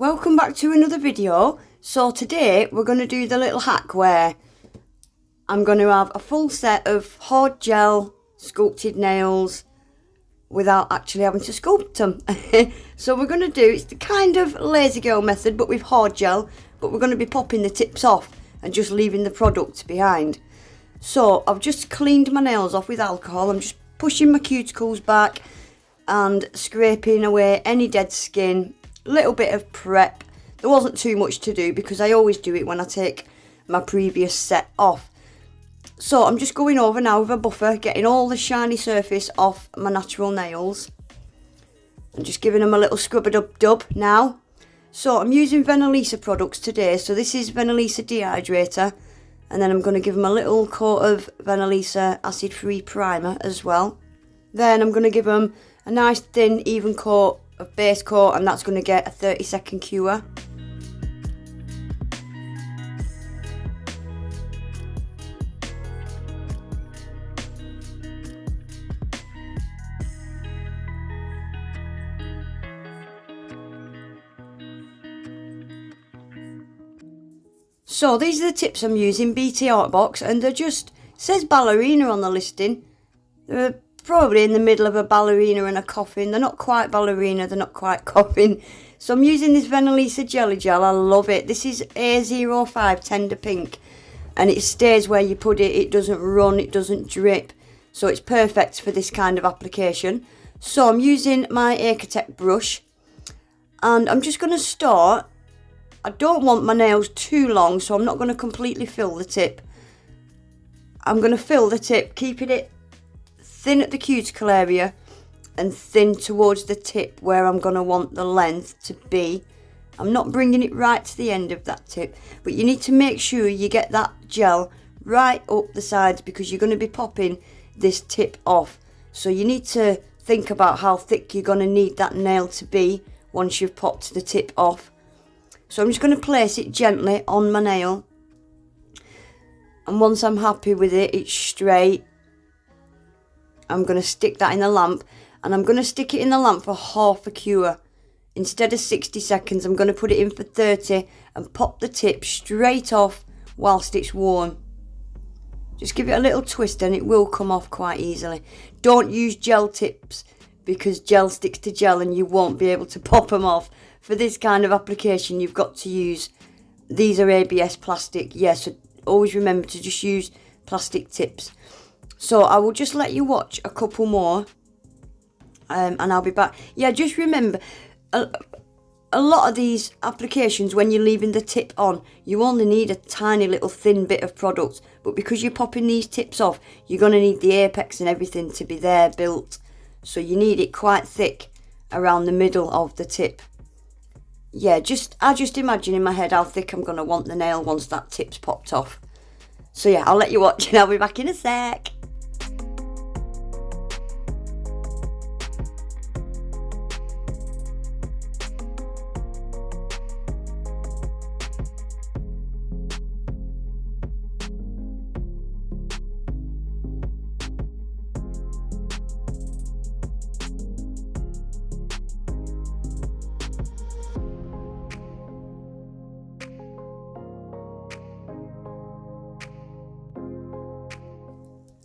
Welcome back to another video. So today we're going to do the little hack where I'm going to have a full set of hard gel sculpted nails without actually having to sculpt them. So we're going to do, it's the kind of lazy girl method but with hard gel, but we're going to be popping the tips off and just leaving the product behind. So I've just cleaned my nails off with alcohol. I'm just pushing my cuticles back and scraping away any dead skin. Little bit of prep. There wasn't too much to do because I always do it when I take my previous set off. So I'm just going over now with a buffer, getting all the shiny surface off my natural nails and just giving them a little scrub-a-dub-dub now. So I'm using Venalisa products today. So this is Venalisa dehydrator, and then I'm going to give them a little coat of Venalisa acid-free primer as well. Then I'm going to give them a nice thin even coat of base coat, and that's going to get a 30-second cure. So these are the tips I'm using, BT Art Box, and they're just, says ballerina on the listing. They're probably in the middle of a ballerina and a coffin. They're not quite ballerina, they're not quite coffin. So I'm using this Venalisa Jelly Gel. I love it. This is A05 Tender Pink, and it stays where you put it. It doesn't run, it doesn't drip. So it's perfect for this kind of application. So I'm using my Architect brush, and I'm just going to start. I don't want my nails too long, so I'm not going to completely fill the tip. I'm going to fill the tip, keeping it thin at the cuticle area and thin towards the tip where I'm going to want the length to be. I'm not bringing it right to the end of that tip, but you need to make sure you get that gel right up the sides because you're going to be popping this tip off. So you need to think about how thick you're going to need that nail to be once you've popped the tip off. So I'm just going to place it gently on my nail, and once I'm happy with it, it's straight, I'm going to stick that in the lamp, and I'm going to stick it in the lamp for half a cure. Instead of 60 seconds, I'm going to put it in for 30 and pop the tip straight off whilst it's warm. Just give it a little twist and it will come off quite easily. Don't use gel tips because gel sticks to gel and you won't be able to pop them off. For this kind of application, you've got to use, these are ABS plastic. Yes, so always remember to just use plastic tips. So I will just let you watch a couple more and I'll be back. Yeah, just remember, a lot of these applications, when you're leaving the tip on, you only need a tiny little thin bit of product. But because you're popping these tips off, you're going to need the apex and everything to be there built. So you need it quite thick around the middle of the tip. Yeah, I just imagine in my head how thick I'm going to want the nail once that tip's popped off. So yeah, I'll let you watch and I'll be back in a sec.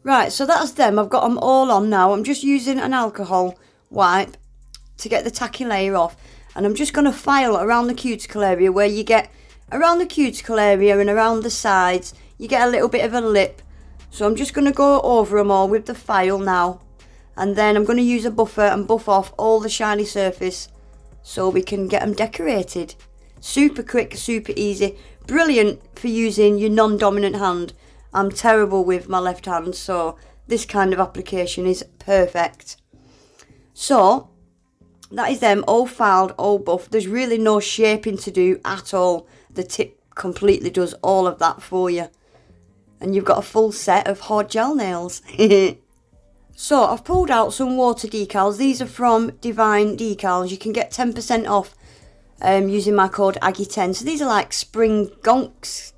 Right, so that's them. I've got them all on now. I'm just using an alcohol wipe to get the tacky layer off. And I'm just going to file around the cuticle area where you get, around the cuticle area and around the sides, you get a little bit of a lip. So I'm just going to go over them all with the file now. And then I'm going to use a buffer and buff off all the shiny surface so we can get them decorated. Super quick, super easy. Brilliant for using your non-dominant hand. I'm terrible with my left hand, so this kind of application is perfect. So that is them all filed, all buffed. There's really no shaping to do at all. The tip completely does all of that for you. And you've got a full set of hard gel nails. So I've pulled out some water decals. These are from Divine Decals. You can get 10% off using my code Aggie10. So these are like spring gonks.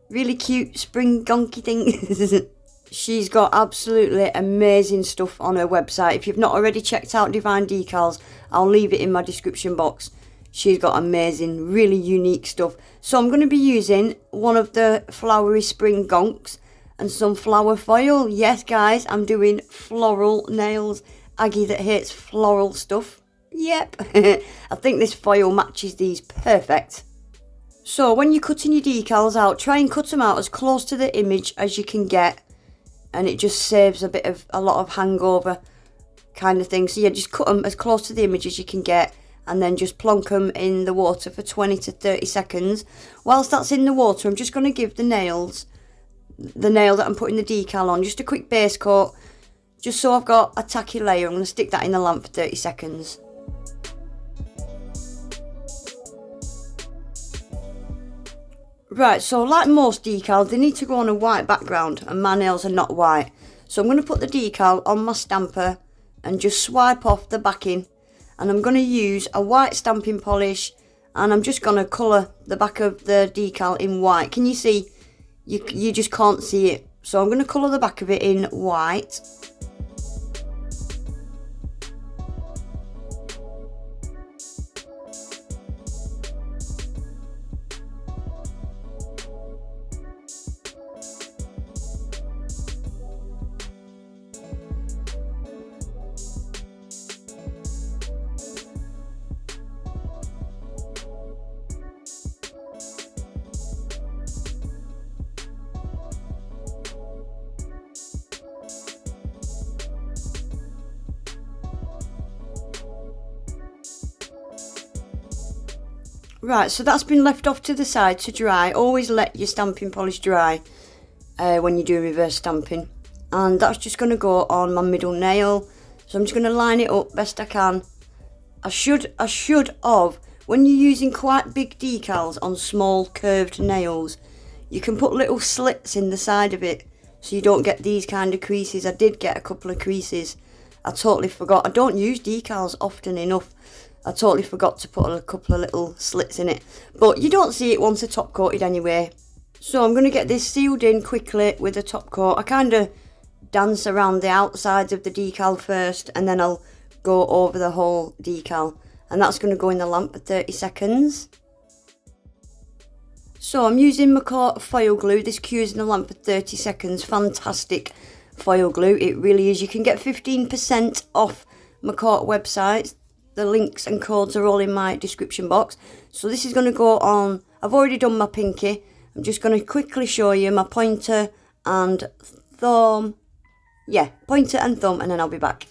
Really cute spring gonky things. She's got absolutely amazing stuff on her website. If you've not already checked out Divine Decals, I'll leave it in my description box. she's got amazing, really unique stuff. So I'm going to be using one of the Flowery Spring gonks and some flower foil. Yes guys, I'm doing floral nails. Aggie that hates floral stuff. Yep. I think this foil matches these perfect. So when you're cutting your decals out, try and cut them out as close to the image as you can get, and it just saves a lot of hangover kind of thing. So yeah, just cut them as close to the image as you can get, and then just plonk them in the water for 20 to 30 seconds. Whilst that's in the water, I'm just going to give the nail that I'm putting the decal on just a quick base coat, just so I've got a tacky layer. I'm going to stick that in the lamp for 30 seconds. Right, so like most decals, they need to go on a white background, and my nails are not white. So I'm going to put the decal on my stamper and just swipe off the backing. And I'm going to use a white stamping polish, and I'm just going to colour the back of the decal in white. Can you see? You just can't see it. So I'm going to colour the back of it in white. Right, so that's been left off to the side to dry. Always let your stamping polish dry when you do reverse stamping. And that's just going to go on my middle nail. So I'm just going to line it up best I can. I should have, when you're using quite big decals on small curved nails, you can put little slits in the side of it so you don't get these kind of creases. I did get a couple of creases. I totally forgot. I don't use decals often enough. I totally forgot to put a couple of little slits in it. But you don't see it once they're top coated anyway. So I'm going to get this sealed in quickly with a top coat. I kind of dance around the outsides of the decal first, and then I'll go over the whole decal. And that's going to go in the lamp for 30 seconds. So I'm using my foil glue. This cures in the lamp for 30 seconds. Fantastic foil glue. It really is. You can get 15% off my website. The links and codes are all in my description box. So this is going to go on. I've already done my pinky. I'm just going to quickly show you my pointer and thumb. Yeah, pointer and thumb, and then I'll be back.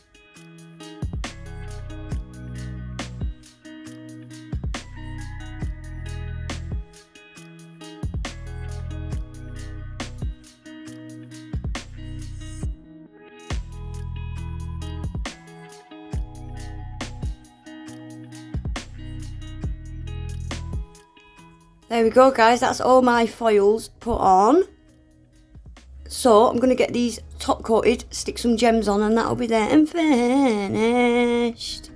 There we go guys, that's all my foils put on. So I'm going to get these top coated, stick some gems on, and that'll be there and finished.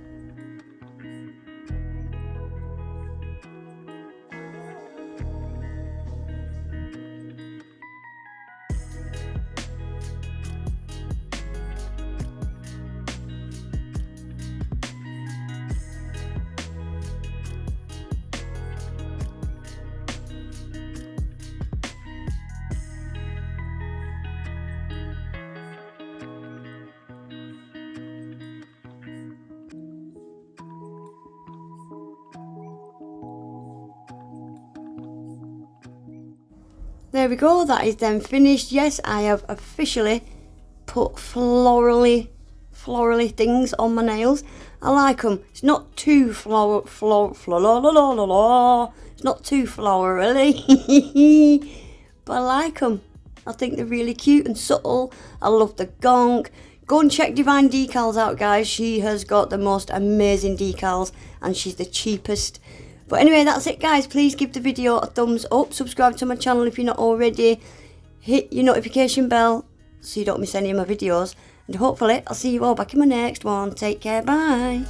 There we go, that is then finished. Yes, I have officially put florally things on my nails. I like them. It's not too it's not too florally, but I like them. I think they're really cute and subtle. I love the gonk. Go and check Divine Decals out, guys. She has got the most amazing decals, and she's the cheapest. But anyway, that's it guys. Please give the video a thumbs up. Subscribe to my channel if you're not already. Hit your notification bell so you don't miss any of my videos. And hopefully I'll see you all back in my next one. Take care. Bye.